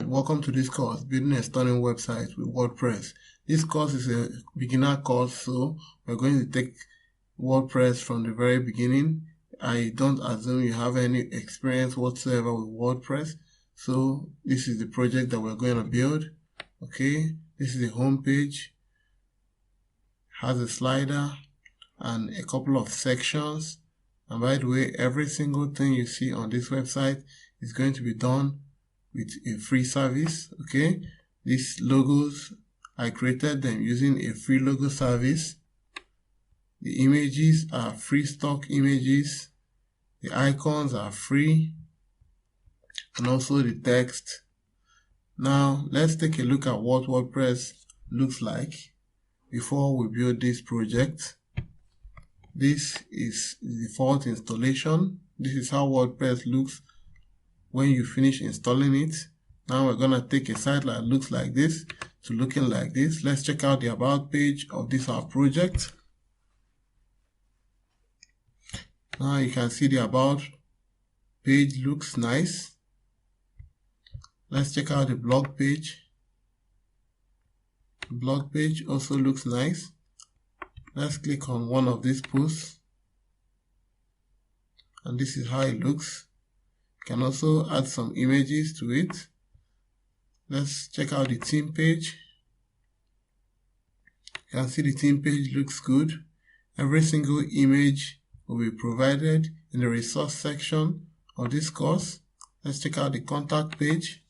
welcome to this course, Building a Stunning Website with WordPress. This course is a beginner course, so we're going to take WordPress from the very beginning. I don't assume you have any experience whatsoever with WordPress, so this is the project that we're going to build. Okay, this is the home page, has a slider and a couple of sections. And by the way, every single thing you see on this website is going to be done with a free service. Okay, these logos, I created them using a free logo service. The images are free stock images. The icons are free, and also the text. Now let's take a look at what WordPress looks like before we build this project. This is the default installation. This is how WordPress looks when you finish installing it. Now we're going to take a site that looks like this to looking like this. Let's check out the about page of this our project. Now you can see the about page looks nice. Let's check out the blog page. The blog page also looks nice. Let's click on one of these posts, and this is how it looks. You can also add some images to it. Let's check out the theme page. You can see the theme page looks good. Every single image will be provided in the resource section of this course. Let's check out the contact page.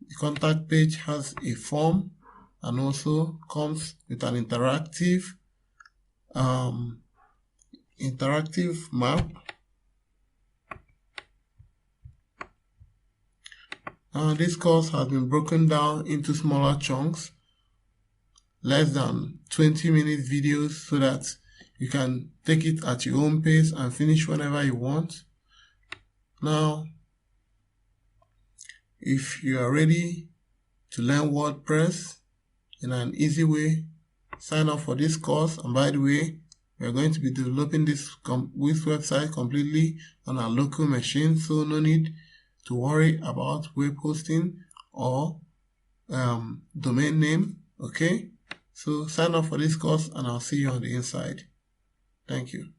The contact page has a form and also comes with an interactive map. This course has been broken down into smaller chunks, less than 20-minute videos, so that you can take it at your own pace and finish whenever you want. Now, if you are ready to learn WordPress in an easy way, sign up for this course. And by the way, we are going to be developing this website completely on our local machine, so no need to worry about web hosting or domain name. Okay, so sign up for this course and I'll see you on the inside. Thank you.